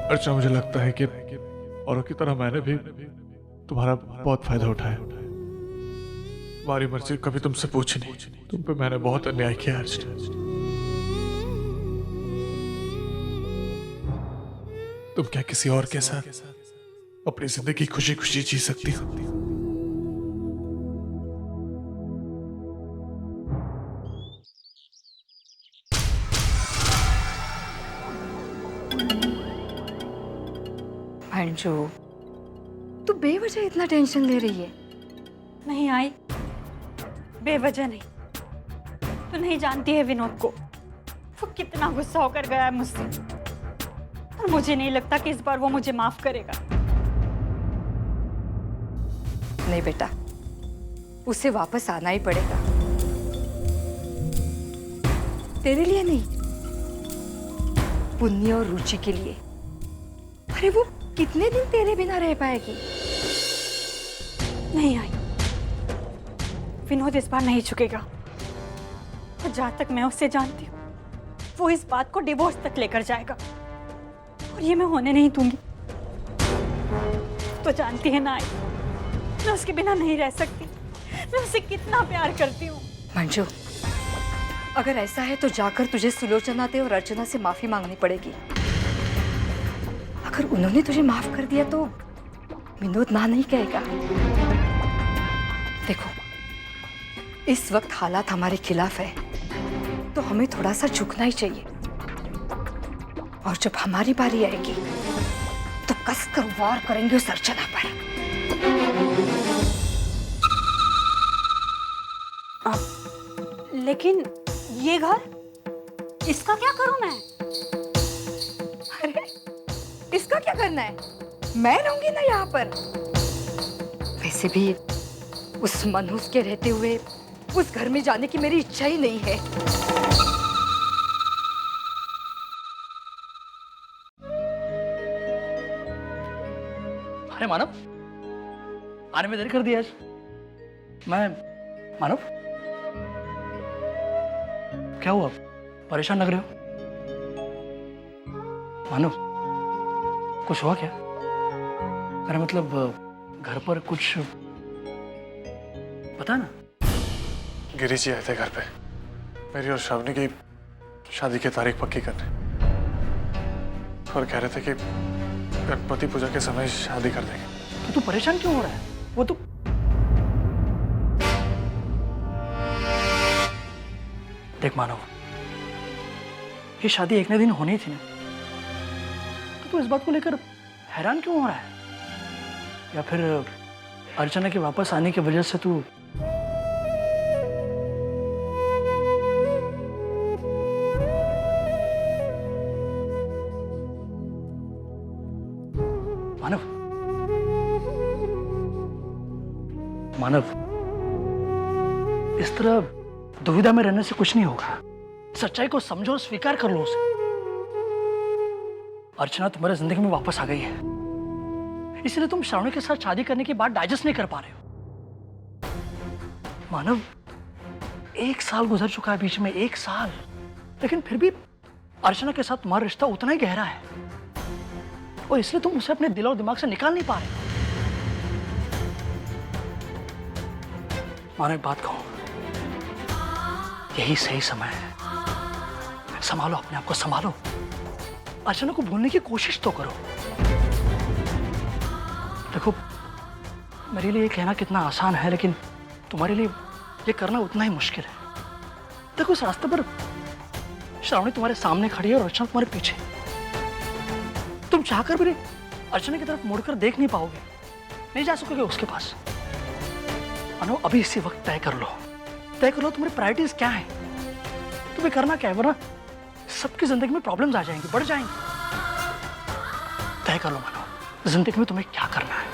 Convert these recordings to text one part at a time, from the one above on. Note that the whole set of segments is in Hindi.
अर्चना, मुझे लगता है कि औरों की तरह मैंने भी तुम्हारा बहुत फायदा उठाया। तुम्हारी मर्जी कभी तुमसे पूछी नहीं। तुम पे मैंने बहुत अन्याय किया अर्चना। तुम क्या किसी और के साथ अपनी जिंदगी खुशी खुशी जी सकती हो? अंशु, तू बेवजह इतना टेंशन ले रही है। नहीं आई, बेवजह नहीं। तू नहीं जानती है विनोद को, वो कितना गुस्सा होकर गया है मुझसे, और मुझे नहीं लगता कि इस बार वो मुझे माफ करेगा। नहीं बेटा, उसे वापस आना ही पड़ेगा। तेरे लिए नहीं, पुण्य और रुचि के लिए। अरे वो कितने दिन तेरे बिना रह पाएगी? नहीं आई, विनोद इस बार नहीं झुकेगा। और जहां तक मैं उससे जानती हूँ, वो इस बात को डिवोर्स तक लेकर जाएगा, और ये मैं होने नहीं दूंगी। तो जानती है ना आई, मैं उसके बिना नहीं रह सकती। मैं उसे कितना प्यार करती हूँ। मंजू, अगर ऐसा है तो जाकर तुझे सुलोचना और अर्चना से माफी मांगनी पड़ेगी। अगर उन्होंने तुझे माफ कर दिया तो विनोद ना नहीं कहेगा। देखो, इस वक्त हालात हमारे खिलाफ है, तो हमें थोड़ा सा झुकना ही चाहिए। और जब हमारी बारी आएगी तो कसकर वार करेंगे उस अर्चना पर। लेकिन ये घर, इसका क्या करूं मैं? अरे, इसका क्या करना है? मैं रहूंगी ना यहाँ पर। वैसे भी उस मनहूस के रहते हुए उस घर में जाने की मेरी इच्छा ही नहीं है। अरे मानव, आने में देर कर दिया आज। मैं मानव, क्या हुआ? परेशान लग रहे हो? मानव, कुछ हुआ क्या? अरे मतलब घर पर कुछ पता ना। गिरी जी आए थे घर पे, मेरी और श्रावणी की शादी की तारीख पक्की करने, और कह रहे थे कि गणपति पूजा के समय शादी कर देंगे। तो तू परेशान क्यों हो रहा है? वो तो देख मानव, ये शादी एक न दिन होनी थी ना, तो तू इस बात को लेकर हैरान क्यों हो रहा है? या फिर अर्चना के वापस आने की वजह से तू मानव, मानव, इस तरह दुविधा में रहने से कुछ नहीं होगा। सच्चाई को समझो, स्वीकार कर लो उसे। अर्चना तुम्हारी जिंदगी में वापस आ गई है, इसलिए तुम श्रावणी के साथ शादी करने की बात डाइजेस्ट नहीं कर पा रहे हो। मानव, 1 साल गुजर चुका है बीच में, 1 साल, लेकिन फिर भी अर्चना के साथ तुम्हारा रिश्ता उतना ही गहरा है, और इसलिए तुम उसे अपने दिल और दिमाग से निकाल नहीं पा रहे। मानो एक बात कहूं, यही सही समय है। संभालो अपने आप को, संभालो। अर्चना को भूलने की कोशिश तो करो। देखो, मेरे लिए ये कहना कितना आसान है, लेकिन तुम्हारे लिए ये करना उतना ही मुश्किल है। देखो, इस रास्ते पर श्रावणी तुम्हारे सामने खड़ी है और अर्चना तुम्हारे पीछे। तुम चाहकर भी अर्चना की तरफ मुड़कर देख नहीं पाओगे, नहीं जा सकोगे उसके पास। अनु, अभी इसी वक्त तय कर लो तुम्हारी प्रायोरिटीज क्या है, तुम्हें करना क्या है, वरना सबकी जिंदगी में प्रॉब्लम्स आ जाएंगी, बढ़ जाएंगी। तय कर लो मानो, जिंदगी में तुम्हें क्या करना है।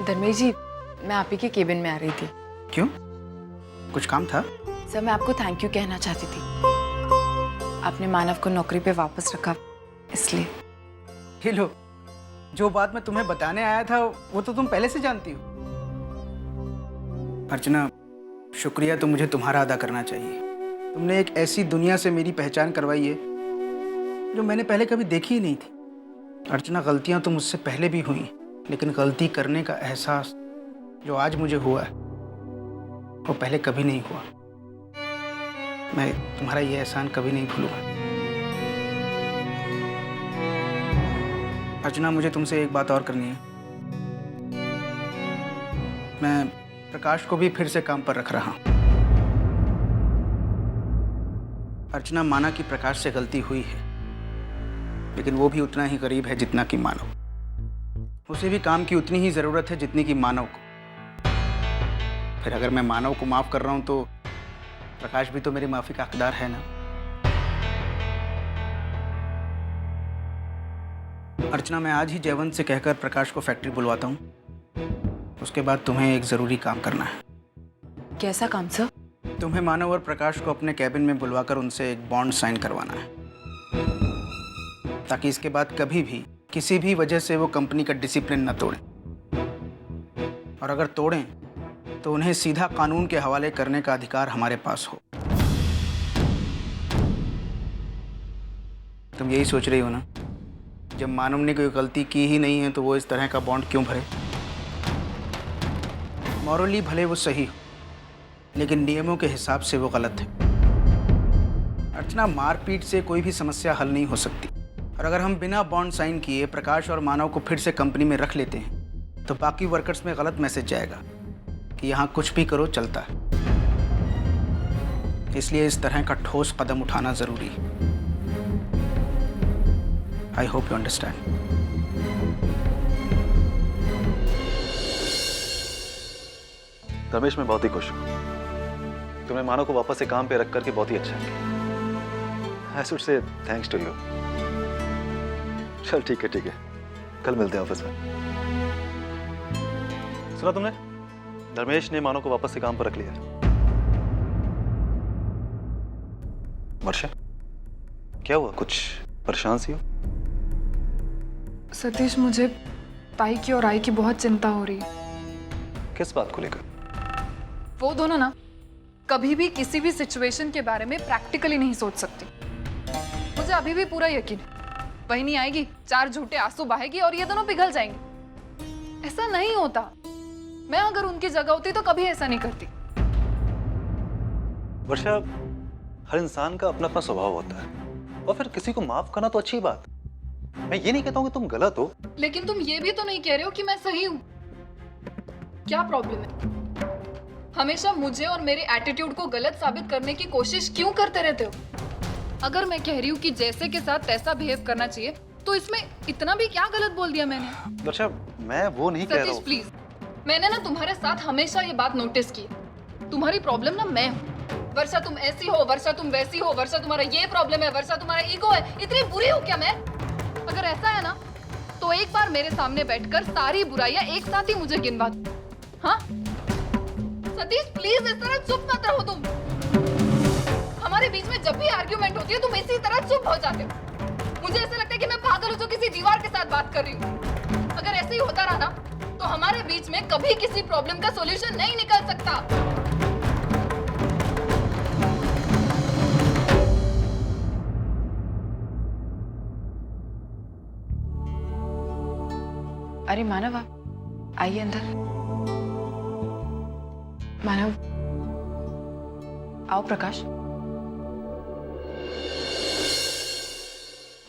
धर्मेश जी, मैं आप ही के केबिन में आ रही थी। क्यों? कुछ काम था? सर, मैं आपको थैंक यू कहना चाहती थी। आपने मानव को नौकरी पे वापस रखा, इसलिए। ये लो, जो बात मैं तुम्हें बताने आया था वो तो तुम पहले से जानती हो। अर्चना, शुक्रिया तो मुझे तुम्हारा अदा करना चाहिए। तुमने एक ऐसी दुनिया से मेरी पहचान करवाई है जो मैंने पहले कभी देखी ही नहीं थी। अर्चना, गलतियां तो मुझसे पहले भी हुई, लेकिन गलती करने का एहसास जो आज मुझे हुआ है वो पहले कभी नहीं हुआ। मैं तुम्हारा ये एहसान कभी नहीं भूलूंगा। अर्चना, मुझे तुमसे एक बात और करनी है। मैं प्रकाश को भी फिर से काम पर रख रहा हूं। अर्चना, माना कि प्रकाश से गलती हुई है, लेकिन वो भी उतना ही करीब है जितना कि मानव। उसे भी काम की उतनी ही जरूरत है जितनी कि मानव को। फिर अगर मैं मानव को माफ कर रहा हूं तो प्रकाश भी तो मेरी माफी का हकदार है ना। अर्चना, मैं आज ही जयवंत से कहकर प्रकाश को फैक्ट्री बुलवाता हूं। उसके बाद तुम्हें एक जरूरी काम करना है। कैसा काम सर? तुम्हें मानव और प्रकाश को अपने कैबिन में बुलवाकर उनसे एक बॉन्ड साइन करवाना है, ताकि इसके बाद कभी भी किसी भी वजह से वो कंपनी का डिसिप्लिन न तोड़ें, और अगर तोड़ें तो उन्हें सीधा कानून के हवाले करने का अधिकार हमारे पास हो। तुम यही सोच रही हो ना, जब मानव ने कोई गलती की ही नहीं है तो वो इस तरह का बॉन्ड क्यों भरे? मॉरली भले वो सही हो, लेकिन नियमों के हिसाब से वो गलत है। अर्चना, मारपीट से कोई भी समस्या हल नहीं हो सकती, और अगर हम बिना बॉन्ड साइन किए प्रकाश और मानव को फिर से कंपनी में रख लेते हैं तो बाकी वर्कर्स में गलत मैसेज जाएगा कि यहाँ कुछ भी करो चलता है। इसलिए इस तरह का ठोस कदम उठाना जरूरी है। I hope you understand. Ramesh, मैं बहुत ही खुश हूँ। तुमने मानव को वापस से काम पे रख करके बहुत ही अच्छा किया। I should say thanks to you. चल ठीक है, कल मिलते हैं ऑफिस में। सुना तुमने? धर्मेश ने मानव को वापस से काम पर रख लिया। वर्षा, क्या हुआ? कुछ परेशान सी हो? सतीश, मुझे ताई की और आई की बहुत चिंता हो रही है। किस बात को लेकर? वो दोनों ना कभी भी किसी भी सिचुएशन के बारे में प्रैक्टिकली नहीं सोच सकती। मुझे अभी भी पूरा यकीन है वही नहीं आएगी, 4 झूठे आंसू बहेगी और ये दोनों पिघल जाएंगे। ऐसा नहीं होता। मैं अगर उनकी जगह होती तो कभी ऐसा नहीं करती। वर्षा, हर इंसान का अपना अपना स्वभाव होता है, और फिर किसी को माफ करना तो अच्छी बात। मैं ये नहीं कहता हूँ कि तुम गलत हो, लेकिन तुम ये भी तो नहीं कह रहे हो कि मैं सही हूँ। क्या प्रॉब्लम है? हमेशा मुझे और मेरे एटीट्यूड को गलत साबित करने की कोशिश क्यों करते रहते हो? अगर मैं कह रही हूँ कि जैसे के साथ तैसा बिहेव करना चाहिए, तो इसमें इतना भी क्या गलत बोल दिया मैंने? वर्षा, मैं वो नहीं कह रहा सतीश हूँ। प्लीज, मैंने ना तुम्हारे साथ हमेशा ये बात नोटिस की। तुम्हारी प्रॉब्लम ना मैं हूँ। वर्षा तुम ऐसी हो, वर्षा तुम वैसी हो, वर्षा तुम्हारा ये प्रॉब्लम है, वर्षा तुम्हारा ईगो है। इतनी बुरी हो क्या मैं? अगर ऐसा है ना तो एक बार मेरे सामने बैठकर सारी बुराइयां एक साथ ही मुझे गिनवा दो। हाँ सतीश प्लीज, इस तरह चुप मत रहो तुम। हमारे बीच में जब भी आर्ग्यूमेंट होती है तुम इसी तरह चुप हो जाते हो। मुझे ऐसा लगता है कि मैं पागल हूँ जो किसी दीवार के साथ बात कर रही हूँ। अगर ऐसे ही होता रहा ना तो हमारे बीच में कभी किसी प्रॉब्लम का सॉल्यूशन नहीं निकल सकता। अरे मानव, आप आइए अंदर। मानव, आओ। प्रकाश,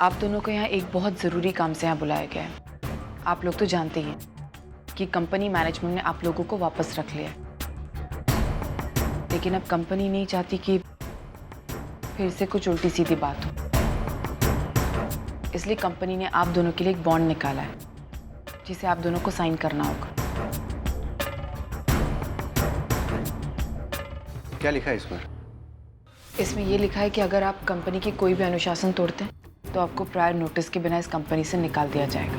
आप दोनों को यहाँ एक बहुत ज़रूरी काम से यहाँ बुलाया गया है। आप लोग तो जानते ही हैं कि कंपनी मैनेजमेंट ने आप लोगों को वापस रख लिया है, लेकिन अब कंपनी नहीं चाहती कि फिर से कुछ उल्टी सीधी बात हो। इसलिए कंपनी ने आप दोनों के लिए एक बॉन्ड निकाला है जिसे आप दोनों को साइन करना होगा। क्या लिखा है इसमें? इसमें यह लिखा है कि अगर आप कंपनी की कोई भी अनुशासन तोड़ते हैं तो आपको प्रायर नोटिस के बिना इस कंपनी से निकाल दिया जाएगा।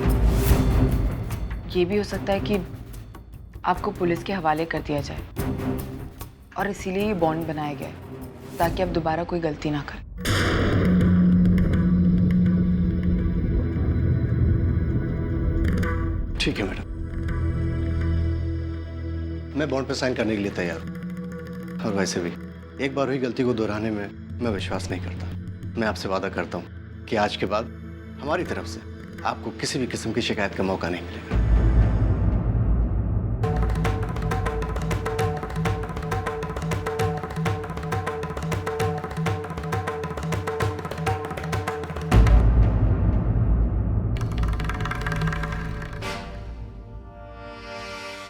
ये भी हो सकता है कि आपको पुलिस के हवाले कर दिया जाए, और इसीलिए ये बॉन्ड बनाया गया है ताकि आप दोबारा कोई गलती ना करें। ठीक है मैडम, मैं बॉन्ड पे साइन करने के लिए तैयार हूँ। और वैसे भी एक बार हुई गलती को दोहराने में मैं विश्वास नहीं करता। मैं आपसे वादा करता हूँ कि आज के बाद हमारी तरफ से आपको किसी भी किस्म की शिकायत का मौका नहीं मिलेगा।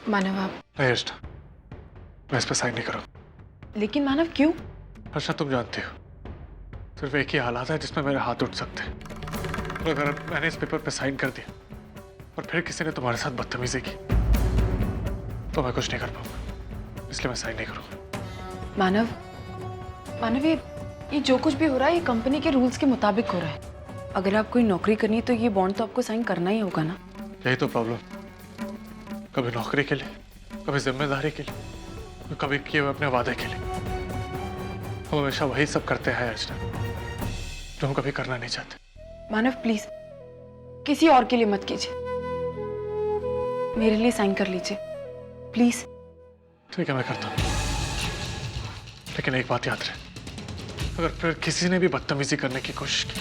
मानव आप, नहीं अर्चना, मैं इस पर साइन नहीं करूँ। लेकिन मानव क्यों? अर्चना तुम जानती हो, सिर्फ एक ही हालात है जिसमें मेरे हाथ उठ सकते हैं। तो अगर मैंने इस पेपर पे साइन कर दिया और फिर किसी ने तुम्हारे साथ बदतमीजी की तो मैं कुछ नहीं कर पाऊंगा, इसलिए मैं साइन नहीं करूँगा। मानव, मानव ये जो कुछ भी हो रहा है ये कंपनी के रूल्स के मुताबिक हो रहा है। अगर आप कोई नौकरी करनी है तो ये बॉन्ड तो आपको साइन करना ही होगा ना। यही तो प्रॉब्लम, कभी नौकरी के लिए, कभी जिम्मेदारी के लिए, कभी किए हुए अपने वादे के लिए। हम हमेशा वही सब करते हैं अर्चना जो हम कभी करना नहीं चाहते। मानव प्लीज किसी और के लिए मत कीजिए, मेरे लिए साइन कर लीजिए प्लीज। ठीक है मैं करता हूँ, लेकिन एक बात याद रहे, अगर फिर किसी ने भी बदतमीजी करने की कोशिश की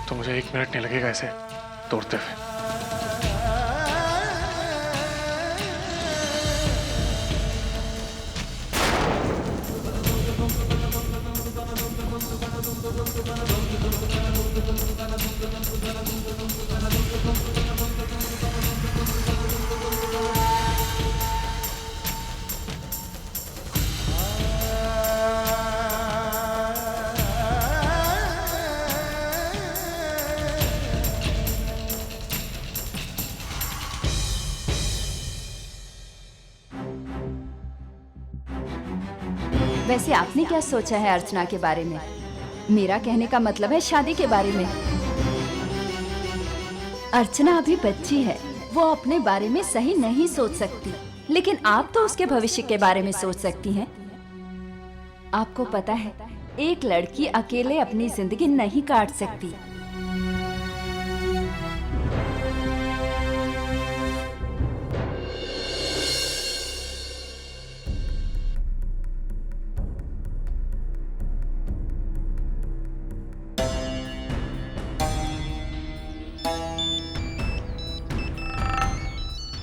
तो मुझे 1 मिनट नहीं लगेगा इसे तोड़ते हुए। वैसे आपने क्या सोचा है अर्चना के बारे में? मेरा कहने का मतलब है शादी के बारे में। अर्चना अभी बच्ची है, वो अपने बारे में सही नहीं सोच सकती, लेकिन आप तो उसके भविष्य के बारे में सोच सकती हैं। आपको पता है, एक लड़की अकेले अपनी जिंदगी नहीं काट सकती।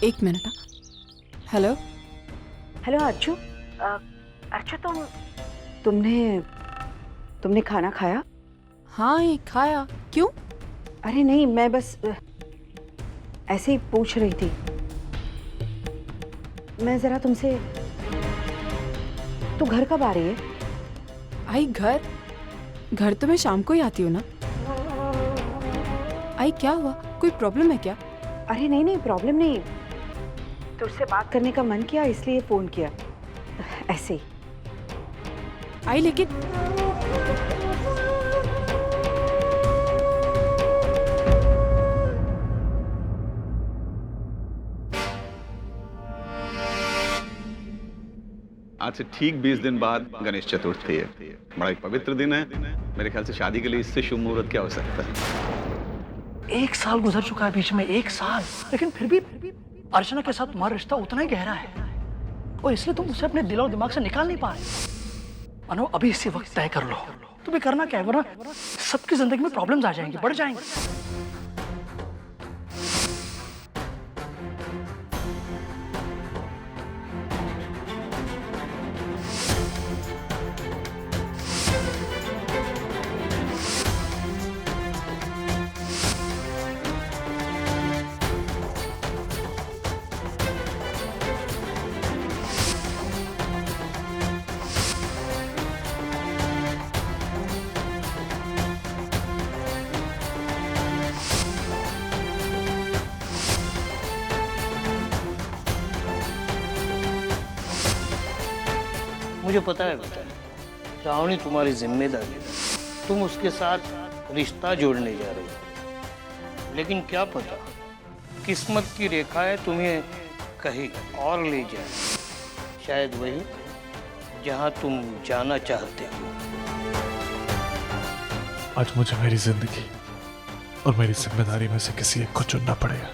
एक minute. Hello hello Archu. Archu तुमने खाना खाया? हाँ ये खाया। क्यों? अरे नहीं, मैं बस ऐसे ही पूछ रही थी। मैं जरा तुमसे, तू घर कब आ रही है? आई घर तो मैं शाम को ही आती हूँ ना। आई क्या हुआ, कोई प्रॉब्लम है क्या? अरे नहीं प्रॉब्लम नहीं, तुझसे बात करने का मन किया इसलिए फोन किया, ऐसे ही। आई लेकिन आज से ठीक 20 दिन बाद गणेश चतुर्थी है। बड़ा एक पवित्र दिन है। मेरे ख्याल से शादी के लिए इससे शुभ मुहूर्त क्या हो सकता है? 1 साल गुजर चुका है बीच में, 1 साल, लेकिन फिर भी अर्चना के साथ तुम्हारा रिश्ता उतना ही गहरा है और इसलिए तुम उसे अपने दिल और दिमाग से निकाल नहीं पा रहे। अनु अभी इसी वक्त तय कर लो तुम्हें करना क्या है, वरना सबकी जिंदगी में प्रॉब्लम्स आ जाएंगी, बढ़ जाएंगे। मुझे पता है बेटा, श्रावणी तुम्हारी जिम्मेदारी है, तुम उसके साथ रिश्ता जोड़ने जा रहे हो, लेकिन क्या पता किस्मत की रेखाएं तुम्हें कहीं और ले जाए, शायद वही जहां तुम जाना चाहते हो। आज मुझे मेरी जिंदगी और मेरी जिम्मेदारी में से किसी एक को चुनना पड़ेगा।